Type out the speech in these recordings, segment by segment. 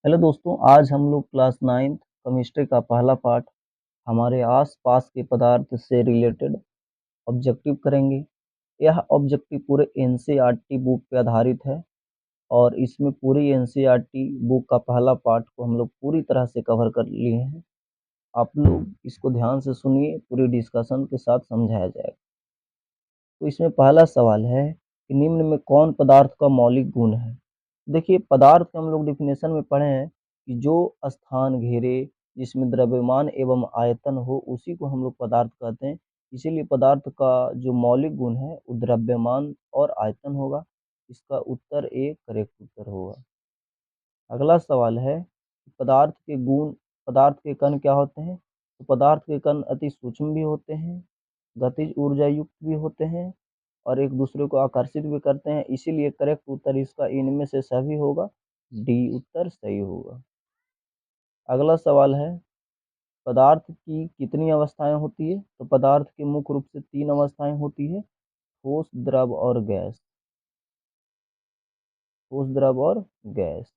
Hello दोस्तों, आज हम लोग क्लास 9th केमिस्ट्री का पहला पार्ट हमारे आस-पास के पदार्थ से रिलेटेड ऑब्जेक्टिव करेंगे। यह ऑब्जेक्टिव पूरे एनसीईआरटी बुक पे आधारित है और इसमें पूरी एनसीईआरटी बुक का पहला पार्ट को हम लोग पूरी तरह से कवर कर लिए हैं। आप लोग इसको ध्यान से सुनिए, पूरी डिस्कशन के साथ समझाया जाएगा। तो इसमें पहला सवाल है कि निम्न में कौन पदार्थ का मौलिक गुण है? देखिए, पदार्थ का हम लोग डेफिनेशन में पढ़े हैं कि जो स्थान घेरे, जिसमें द्रव्यमान एवं आयतन हो, उसी को हम लोग पदार्थ कहते हैं। इसीलिए पदार्थ का जो मौलिक गुण है वो द्रव्यमान और आयतन होगा। इसका उत्तर ए करेक्ट उत्तर होगा। अगला सवाल है, पदार्थ के गुण, पदार्थ के कण क्या होते हैं? तो पदार्थ के कण अति सूक्ष्म भी होते हैं, गतिज ऊर्जा युक्त भी होते हैं और एक दूसरे को आकर्षित भी करते हैं। इसीलिए करेक्ट उत्तर इसका इनमें से सभी होगा, डी उत्तर सही होगा। अगला सवाल है, पदार्थ की कितनी अवस्थाएं होती है? तो पदार्थ की मुख्य रूप से 3 अवस्थाएं होती है, ठोस, द्रव और गैस। ठोस, द्रव और गैस।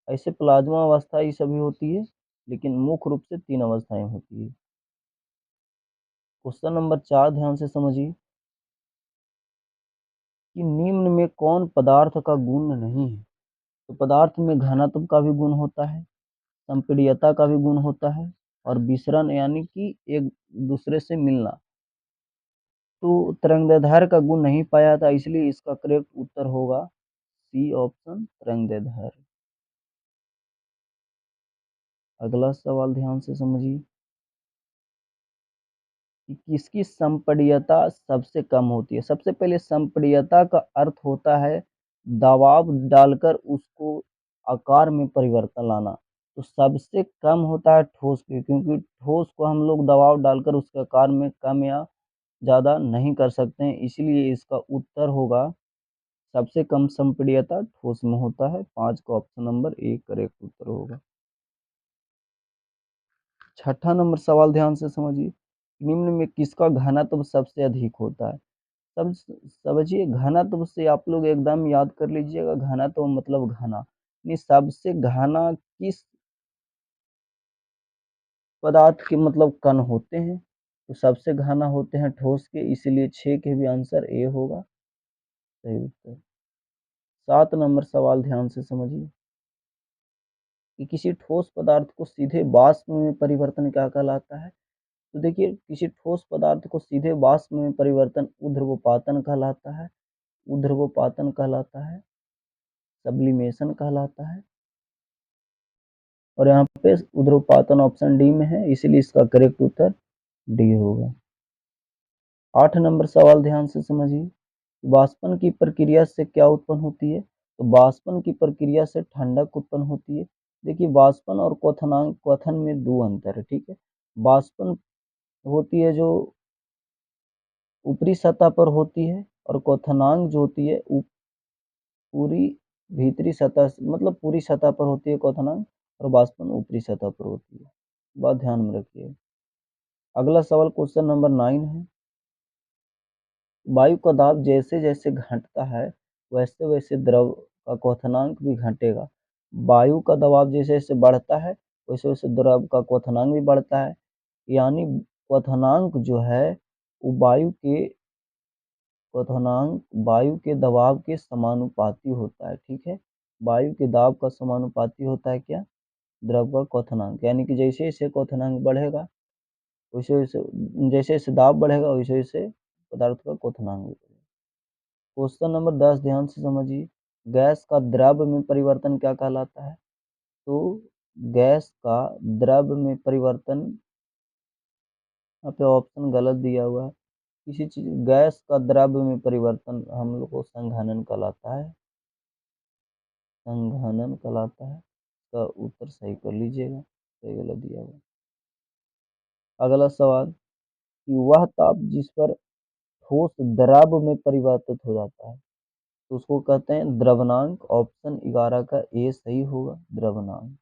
ऐसे प्लाज्मा अवस्था ये सभी होती है, लेकिन मुख्य रूप से 3 अवस्थाएं होती है। क्वेश्चन नंबर 4 ध्यान से समझिए कि निम्न में कौन पदार्थ का गुण नहीं है? तो पदार्थ में घनत्व का भी गुण होता है, संपीड्यता का भी गुण होता है और विसरण यानी कि एक दूसरे से मिलना। तो तरंगदैर्ध्य का गुण नहीं पाया था, इसलिए इसका करेक्ट उत्तर होगा सी ऑप्शन, तरंगदैर्ध्य। अगला सवाल ध्यान से समझिए कि किसकी संपीड्यता सबसे कम होती है? सबसे पहले संपीड्यता का अर्थ होता है दबाव डालकर उसको आकार में परिवर्तन लाना। तो सबसे कम होता है ठोस के, क्योंकि ठोस को हम लोग दबाव डालकर उसके आकार में कम या ज़्यादा नहीं कर सकते हैं। इसलिए इसका उत्तर होगा सबसे कम संपीड्यता ठोस में होता है। 5 का ऑप्शन नंबर ए करेक्ट उत्तर होगा। छठा नंबर सवाल ध्यान से समझिए, निम्न में किसका घनत्व सबसे अधिक होता है? सब समझिए, घनत्व से आप लोग एकदम याद कर लीजिएगा, घनत्व मतलब घना, यानी सबसे घना किस पदार्थ के मतलब कण होते हैं? तो सबसे घना होते हैं ठोस के, इसीलिए 6 के भी आंसर ए होगा सही उत्तर। 7 नंबर सवाल ध्यान से समझिए कि किसी ठोस पदार्थ को सीधे वाष्प में परिवर्तन क्या कहलाता है? तो देखिए, किसी ठोस पदार्थ को सीधे वाष्प में परिवर्तन ऊर्ध्वपातन कहलाता है, ऊर्ध्वपातन कहलाता है, सब्लिमेशन कहलाता है। और यहाँ पे ऊर्ध्वपातन ऑप्शन डी में है, इसीलिए इसका करेक्ट उत्तर डी होगा। 8 नंबर सवाल ध्यान से समझिए, वाष्पन की प्रक्रिया से क्या उत्पन्न होती है? तो वाष्पन की प्रक्रिया से ठंडक उत्पन्न होती है। देखिए, वाष्पन और क्वथनांक, क्वथन में 2 अंतर है, ठीक है। वाष्पन होती है जो ऊपरी सतह पर होती है और क्वथनांक जो होती है पूरी भीतरी सतह मतलब पूरी सतह पर होती है क्वथनांक, और वाष्पन ऊपरी सतह पर होती है। बात ध्यान में रखिए। अगला सवाल क्वेश्चन नंबर 9 है, वायु का दाब जैसे जैसे घटता है वैसे वैसे द्रव का क्वथनांक भी घटेगा। वायु का दबाव जैसे जैसे बढ़ता है वैसे वैसे द्रव का क्वथनांक भी बढ़ता है। यानी क्वथनांक जो है वो वायु के दबाव के समानुपाती होता है, ठीक है। वायु के दाब का समानुपाती होता है क्या? द्रव का क्वथनांक। यानी कि जैसे जैसे क्वथनांक बढ़ेगा वैसे वैसे, जैसे जैसे दाब बढ़ेगा वैसे वैसे पदार्थ का क्वथनांक भी बढ़ेगा। क्वेश्चन नंबर 10 ध्यान से समझिए, गैस का द्रव में परिवर्तन क्या कहलाता है? तो गैस का द्रव में परिवर्तन, यहाँ पे ऑप्शन गलत दिया हुआ है। किसी चीज गैस का द्रव में परिवर्तन हम लोग को संघनन कहलाता है, संघनन कहलाता है। इसका उत्तर सही कर लीजिएगा, सही गलत दिया हुआ। अगला सवाल कि वह ताप जिस पर ठोस द्रव में परिवर्तित हो जाता है तो उसको कहते हैं द्रवनांक। ऑप्शन 11 का ए सही होगा, द्रवनांक।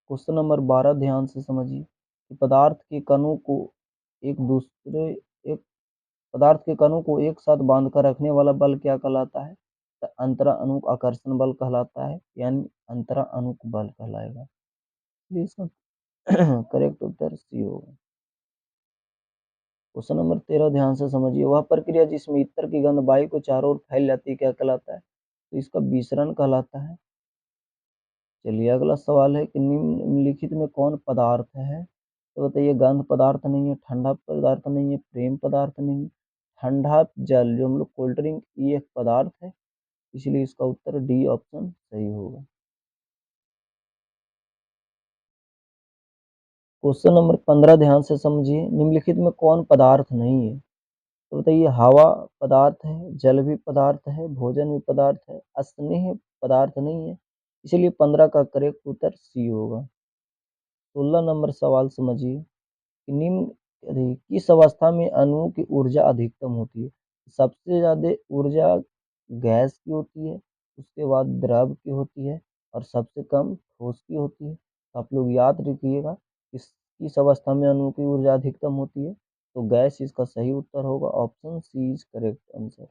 क्वेश्चन नंबर 12 ध्यान से समझिए कि एक पदार्थ के कणों को एक साथ बांधकर रखने वाला बल क्या कहलाता है? अंतरा अणुक आकर्षण बल कहलाता है, यानी अंतरा अणुक बल कहलाएगा। इसलिए इसका करेक्ट उत्तर सी होगा। क्वेश्चन नंबर 13 ध्यान से समझिए, वह प्रक्रिया जिसमें इत्र की गंध वायु को चारों ओर फैल जाती है क्या कहलाता है? तो इसका विसरण कहलाता है। चलिए अगला सवाल है कि निम्नलिखित में कौन पदार्थ है? तो बताइए, गंध पदार्थ नहीं है, ठंडा पदार्थ नहीं है, प्रेम पदार्थ नहीं है, ठंडा जल जो हम लोग कोल्ड ड्रिंक, ये एक पदार्थ है, इसलिए इसका उत्तर डी ऑप्शन सही होगा। क्वेश्चन नंबर 15 ध्यान से समझिए, निम्नलिखित में कौन पदार्थ नहीं है? तो बताइए, हवा पदार्थ है, जल भी पदार्थ है, भोजन भी पदार्थ है, स्नेह पदार्थ नहीं है, इसलिए 15 का करेक्ट उत्तर सी होगा। 16 नंबर सवाल समझिए, निम्न किस अवस्था में अणुओं की ऊर्जा अधिकतम होती है? सबसे ज़्यादा ऊर्जा गैस की होती है, उसके बाद द्रव की होती है और सबसे कम ठोस की होती है। तो आप लोग याद रखिएगा किस अवस्था में अणुओं की ऊर्जा अधिकतम होती है, तो गैस इसका सही उत्तर होगा, option C is correct answer.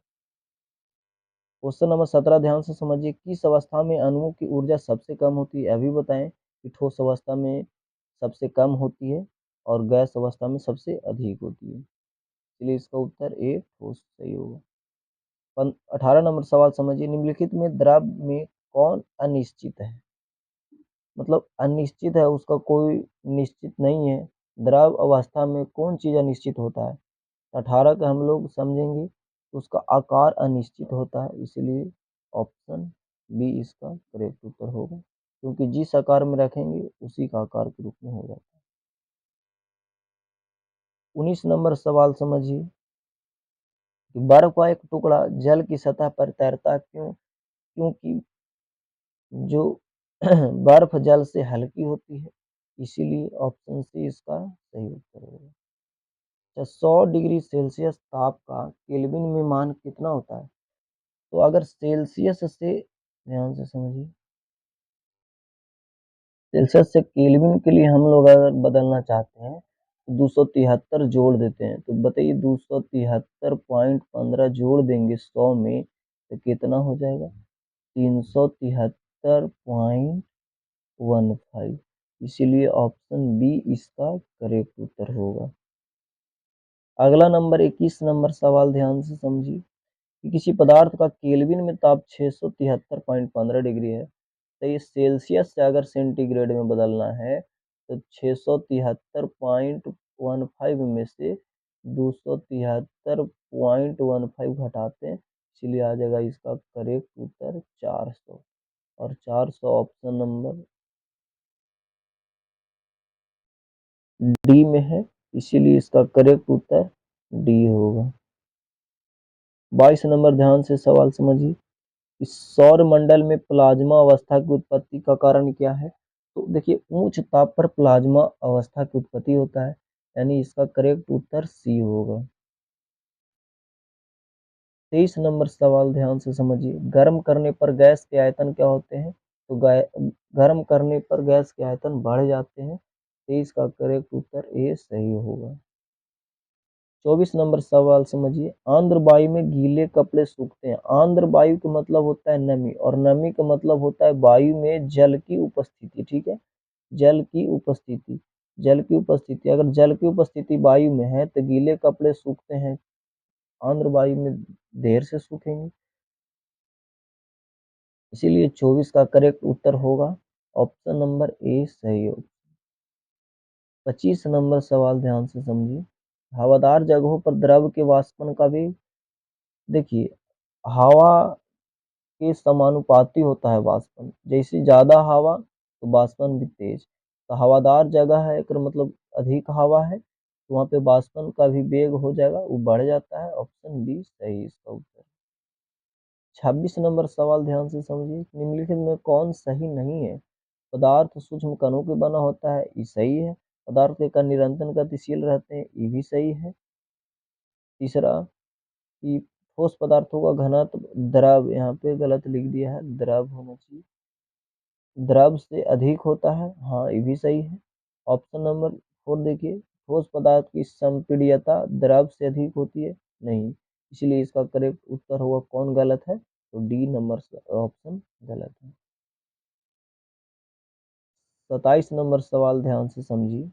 Question number 17 ध्यान से समझिए, किस अवस्था में अणुओं की ऊर्जा सबसे कम होती है? अभी बताएं कि ठोस अवस्था में सबसे कम होती है और गैस अवस्था में सबसे अधिक होती है, इसलिए इसका उत्तर ए ठोस सही होगा। 18 नंबर सवाल समझिए, निम्नलिखित में द्रव में कौन अनिश्चित है? मतलब अनिश्चित है, उसका कोई निश्चित नहीं है। द्रव अवस्था में कौन चीज़ अनिश्चित होता है? 18 का हम लोग समझेंगे, उसका आकार अनिश्चित होता है, इसलिए ऑप्शन बी इसका करेक्ट उत्तर होगा, क्योंकि जिस आकार में रखेंगे उसी का आकार के रूप में हो जाता है। 19 नंबर सवाल समझिए, कि बर्फ का एक टुकड़ा जल की सतह पर तैरता क्यों? क्योंकि जो बर्फ जल से हल्की होती है, इसीलिए ऑप्शन सी इसका सही उत्तर होगा। अच्छा, 100 डिग्री सेल्सियस ताप का केल्विन में मान कितना होता है? तो अगर सेल्सियस से, ध्यान से समझिए, सेल्सियस से केल्विन के लिए हम लोग अगर बदलना चाहते हैं तो 273 जोड़ देते हैं। तो बताइए, 273.15 जोड़ देंगे 100 में तो कितना हो जाएगा? 373.15, इसीलिए ऑप्शन बी इसका करेक्ट उत्तर होगा। अगला नंबर 21 नंबर सवाल ध्यान से समझिए, कि किसी पदार्थ का केल्विन में ताप 673.15 डिग्री है, तो ये सेल्सियस से अगर सेंटीग्रेड में बदलना है तो 673.15 में से 273.15 घटाते हैं, इसलिए आ जाएगा इसका करेक्ट उत्तर 400, और 400 ऑप्शन नंबर डी में है, इसीलिए इसका करेक्ट उत्तर डी होगा। 22 नंबर ध्यान से सवाल समझिए, इस सौर मंडल में प्लाज्मा अवस्था की उत्पत्ति का कारण क्या है? तो देखिए, उच्च ताप पर प्लाज्मा अवस्था की उत्पत्ति होता है, यानी इसका करेक्ट उत्तर सी होगा। 23 नंबर सवाल ध्यान से समझिए, गर्म करने पर गैस के आयतन क्या होते हैं? तो गर्म करने पर गैस के आयतन बढ़ जाते हैं, 23 का करेक्ट उत्तर ए सही होगा। 24 नंबर सवाल समझिए, आंध्र वायु में गीले कपड़े सूखते हैं। आंध्र वायु का मतलब होता है नमी, और नमी का मतलब होता है वायु में जल की उपस्थिति, ठीक है, जल की उपस्थिति। जल की उपस्थिति, अगर जल की उपस्थिति वायु में है तो गीले कपड़े सूखते हैं, आंध्र वायु में देर से सूखेंगे, इसीलिए 24 का करेक्ट उत्तर होगा, ऑप्शन नंबर ए सही होगा। 25 नंबर सवाल ध्यान से समझिए, हवादार जगहों पर द्रव के वाष्पन का भी, देखिए, हवा के समानुपाती होता है वाष्पन, जैसे ज़्यादा हवा तो वाष्पन भी तेज। तो हवादार जगह है एक मतलब अधिक हवा है, तो वहाँ पे वाष्पन का भी वेग हो जाएगा, वो बढ़ जाता है, ऑप्शन बी सही इसका उत्तर। 26 नंबर सवाल ध्यान से समझिए, निम्नलिखित में कौन सही नहीं है? पदार्थ सूक्ष्म कणों के बना होता है, ये सही है। पदार्थ के कण निरंतर गतिशील रहते हैं, ये भी सही है। तीसरा, कि ठोस पदार्थों का घनत्व द्रव, यहाँ पे गलत लिख दिया है, द्रव होना चाहिए, द्रव से अधिक होता है, हाँ ये भी सही है। ऑप्शन नंबर 4 देखिए, ठोस पदार्थ की संपीड्यता द्रव से अधिक होती है, नहीं, इसलिए इसका करेक्ट उत्तर होगा, कौन गलत है? तो डी नंबर ऑप्शन गलत है। 27 नंबर सवाल ध्यान से समझिए।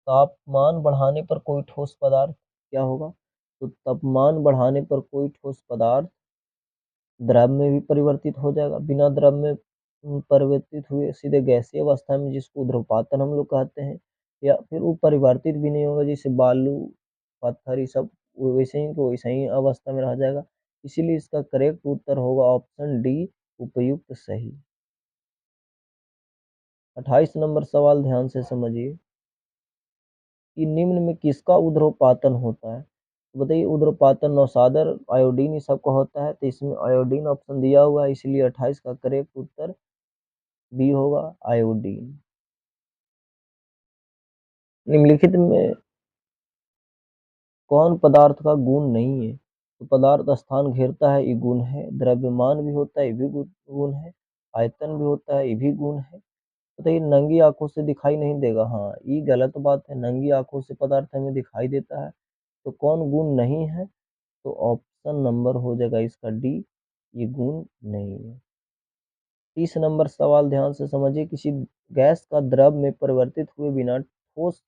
तापमान बढ़ाने पर कोई ठोस पदार्थ क्या होगा? तो तापमान बढ़ाने पर कोई ठोस पदार्थ द्रव में भी परिवर्तित हो जाएगा, बिना द्रव में परिवर्तित हुए सीधे गैसीय अवस्था में, जिसको ध्रुवपातन हम लोग कहते हैं, या फिर वो परिवर्तित भी नहीं होगा, जैसे बालू पत्थर ये सब वैसे ही को वैसे ही अवस्था में रह जाएगा। इसीलिए इसका करेक्ट उत्तर होगा ऑप्शन डी, उपयुक्त सही। 28 नंबर सवाल ध्यान से समझिए कि निम्न में किसका ऊर्ध्वपातन होता है? तो बताइए, ऊर्ध्वपातन नौसादर आयोडीन ये सबका होता है, तो इसमें आयोडीन ऑप्शन दिया हुआ है, इसलिए 28 का करेक्ट उत्तर बी होगा, आयोडीन। निम्नलिखित में कौन पदार्थ का गुण नहीं है? तो पदार्थ स्थान घेरता है, ये गुण है। द्रव्यमान भी होता है, ये भी गुण है। आयतन भी होता है, ये भी गुण है। बताइए, नंगी आंखों से दिखाई नहीं देगा। हाँ, ये गलत बात है, नंगी आंखों से पदार्थ हमें दिखाई देता है। तो कौन गुण नहीं है? तो ऑप्शन नंबर हो जाएगा इसका डी, ये गुण नहीं है। 30 नंबर सवाल ध्यान से समझिए, किसी गैस का द्रव में परिवर्तित हुए बिना ठोस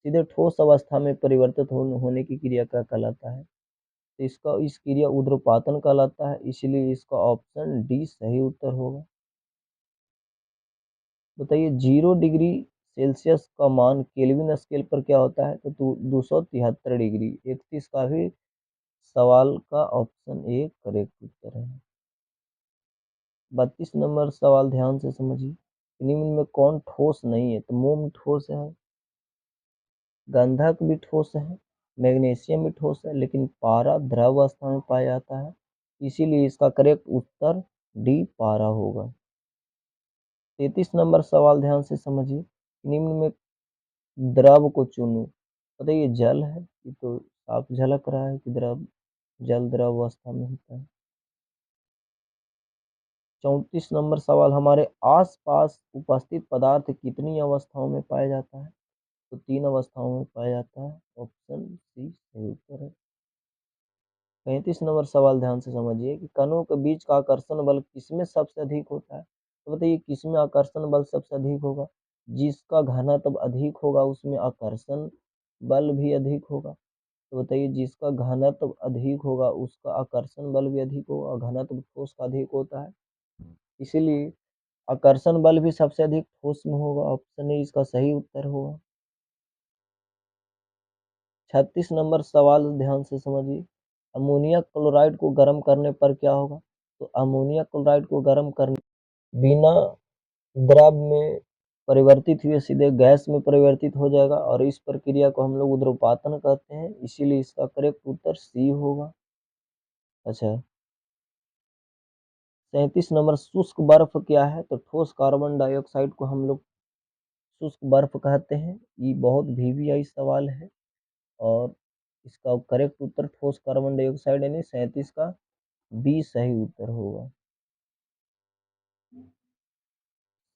सीधे ठोस अवस्था में परिवर्तित होने की क्रिया क्या कहलाता है? तो इसका इस क्रिया ऊर्ध्वपातन कहलाता है, इसलिए इसका ऑप्शन डी सही उत्तर होगा। बताइए, 0 डिग्री सेल्सियस का मान केल्विन स्केल पर क्या होता है? तो 273 डिग्री। 31 का भी सवाल का ऑप्शन ए करेक्ट उत्तर है। 32 नंबर सवाल ध्यान से समझिए, निम्न में कौन ठोस नहीं है? तो मोम ठोस है, गंधक भी ठोस है, मैग्नीशियम भी ठोस है, लेकिन पारा द्रव अवस्था में पाया जाता है, इसीलिए इसका करेक्ट उत्तर डी पारा होगा। 33 नंबर सवाल ध्यान से समझिए, निम्न में द्रव को चुनो। बताइए, जल है, ये तो साफ झलक रहा है कि द्रव जल द्रव अवस्था में होता है। 34 नंबर सवाल, हमारे आसपास उपस्थित पदार्थ कितनी अवस्थाओं में पाया जाता है? तो 3 अवस्थाओं में पाया जाता है, ऑप्शन सी सही उत्तर है। 35 नंबर सवाल ध्यान से समझिए कि कणों के बीच का आकर्षण बल किसमें सबसे अधिक होता है? तो बताइए, किसमें आकर्षण बल सबसे अधिक होगा? जिसका घनत्व अधिक होगा उसमें आकर्षण बल भी अधिक होगा। तो बताइए, जिसका घनत्व अधिक होगा उसका आकर्षण बल भी अधिक होगा, घनत्व ठोस का अधिक होता है, इसीलिए आकर्षण बल भी सबसे अधिक ठोस में होगा, ऑप्शन ए इसका सही उत्तर होगा। 36 नंबर सवाल ध्यान से समझिए, अमोनिया क्लोराइड को गर्म करने पर क्या होगा? तो अमोनिया क्लोराइड को गर्म करने बिना द्रव में परिवर्तित हुए सीधे गैस में परिवर्तित हो जाएगा, और इस प्रक्रिया को हम लोग ऊर्ध्वपातन कहते हैं, इसीलिए इसका करेक्ट उत्तर सी होगा। अच्छा, 37 नंबर, शुष्क बर्फ क्या है? तो ठोस कार्बन डाइऑक्साइड को हम लोग शुष्क बर्फ कहते हैं। ये बहुत वीवीआई सवाल है, और इसका करेक्ट उत्तर ठोस कार्बन डाइऑक्साइड, यानी 37 का बी सही उत्तर होगा।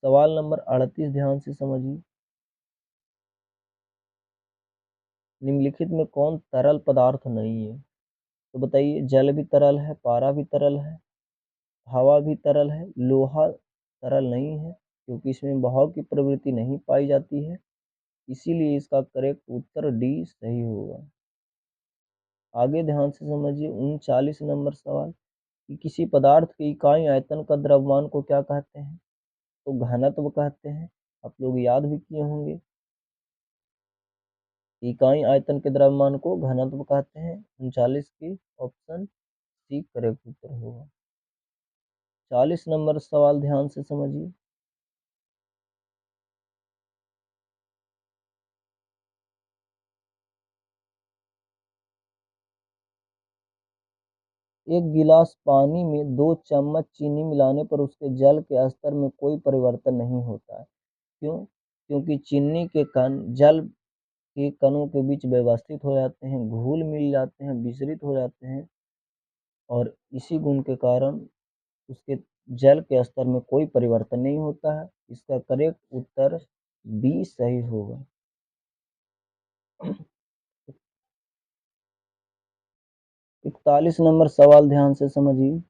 सवाल नंबर 38 ध्यान से समझिए, निम्नलिखित में कौन तरल पदार्थ नहीं है? तो बताइए, जल भी तरल है, पारा भी तरल है, हवा भी तरल है, लोहा तरल नहीं है, क्योंकि इसमें बहाव की प्रवृत्ति नहीं पाई जाती है, इसीलिए इसका करेक्ट उत्तर डी सही होगा। आगे ध्यान से समझिए, 39 नंबर सवाल कि किसी पदार्थ के इकाई आयतन का द्रव्यमान को क्या कहते हैं? तो घनत्व कहते हैं। आप लोग याद भी किए होंगे, इकाई आयतन के द्रव्यमान को घनत्व कहते हैं। 39 की ऑप्शन सी करेक्ट उत्तर होगा। 40 नंबर सवाल ध्यान से समझिए, एक गिलास पानी में 2 चम्मच चीनी मिलाने पर उसके जल के स्तर में कोई परिवर्तन नहीं होता है। क्यों? क्योंकि चीनी के कण जल के कणों के बीच व्यवस्थित हो जाते हैं, घुल मिल जाते हैं, विसरित हो जाते हैं, और इसी गुण के कारण उसके जल के स्तर में कोई परिवर्तन नहीं होता है। इसका करेक्ट उत्तर बी सही होगा। 41 नंबर सवाल ध्यान से समझिए।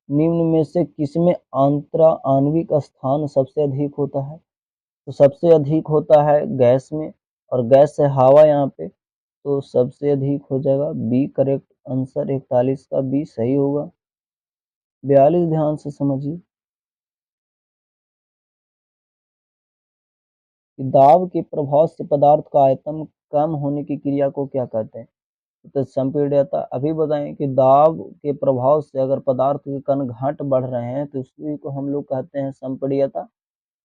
निम्न में से किसमें आंतरा आणविक स्थान सबसे अधिक होता है? तो सबसे अधिक होता है गैस में, और गैस से हवा यहाँ पे, तो सबसे अधिक हो जाएगा बी करेक्ट आंसर। 41 का बी सही होगा। 42 ध्यान से समझिए कि दाब के प्रभाव से पदार्थ का आयतन कम होने की क्रिया को क्या कहते हैं? तो संपीड्यता। अभी बताएं कि दाब के प्रभाव से अगर पदार्थ के कण घट बढ़ रहे हैं तो उसी को हम लोग कहते हैं संपीड्यता।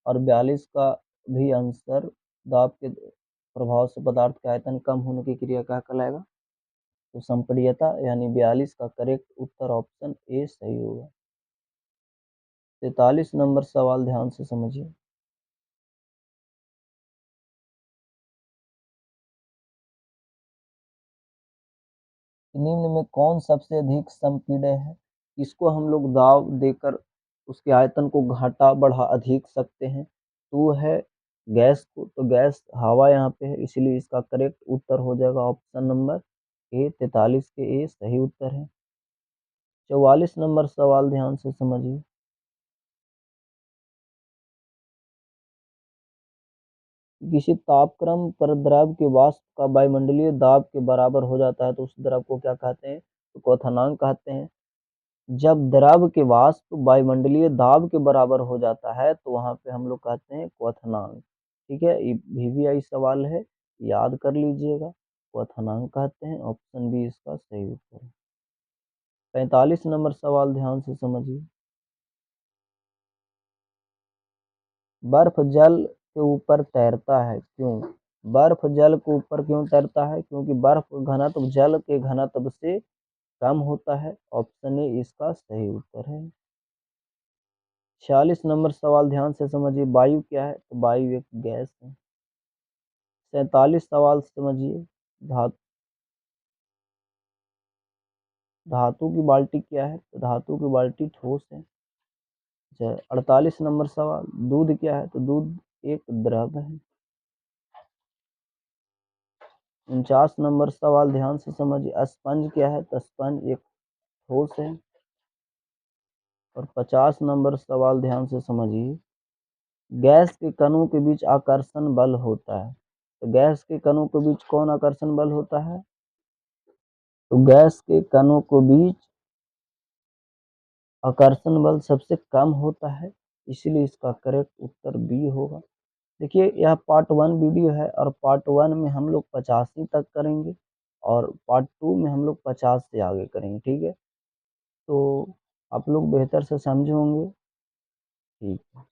और 42 का भी आंसर दाब के प्रभाव से पदार्थ का आयतन कम होने की क्रिया क्या कहलाएगा? तो संपीड्यता, यानी 42 का करेक्ट उत्तर ऑप्शन ए सही होगा। 43 नंबर सवाल ध्यान से समझिए। निम्न में कौन सबसे अधिक संपीड्य है? इसको हम लोग दाब देकर उसके आयतन को घटा बढ़ा अधिक सकते हैं। तो है गैस को, तो गैस हवा यहाँ पे है, इसलिए इसका करेक्ट उत्तर हो जाएगा ऑप्शन नंबर ए। 43 के ए सही उत्तर है। 44 नंबर सवाल ध्यान से समझिए। किसी तापक्रम पर द्रव के वाष्प का वायुमंडलीय दाब के बराबर हो जाता है तो उस द्रव को क्या कहते हैं? तो क्वथनांक कहते हैं। जब द्रव के वाष्प वायुमंडलीय दाब के बराबर हो जाता है तो वहां पे हम लोग कहते हैं क्वथनांक। ठीक है, ये VVI सवाल है, याद कर लीजिएगा। क्वथनांक कहते हैं, ऑप्शन बी इसका सही उत्तर है। 45 नंबर सवाल ध्यान से समझिए। बर्फ जल के ऊपर तैरता है क्यों? बर्फ जल के ऊपर क्यों तैरता है? क्योंकि बर्फ घनत्व जल के घनत्व से कम होता है। ऑप्शन ए इसका सही उत्तर है। 46 नंबर सवाल ध्यान से समझिए। वायु क्या है? तो वायु एक गैस है। 47 सवाल समझिए। धातु धातु की बाल्टी क्या है? तो धातु की बाल्टी ठोस है। 48 नंबर सवाल, दूध क्या है? तो दूध एक द्रव है। 49 नंबर सवाल ध्यान से समझिए। स्पंज क्या है? तो स्पंज एक ठोस है। और 50 नंबर सवाल ध्यान से समझिए। गैस के कणों के बीच आकर्षण बल होता है, तो गैस के कणों के बीच कौन आकर्षण बल होता है? तो गैस के कणों के बीच आकर्षण बल सबसे कम होता है, इसलिए इसका करेक्ट उत्तर बी होगा। देखिए, यह पार्ट 1 वीडियो है और पार्ट 1 में हम लोग 85 तक करेंगे और पार्ट 2 में हम लोग 50 से आगे करेंगे। ठीक है, तो आप लोग बेहतर से समझे होंगे। ठीक है।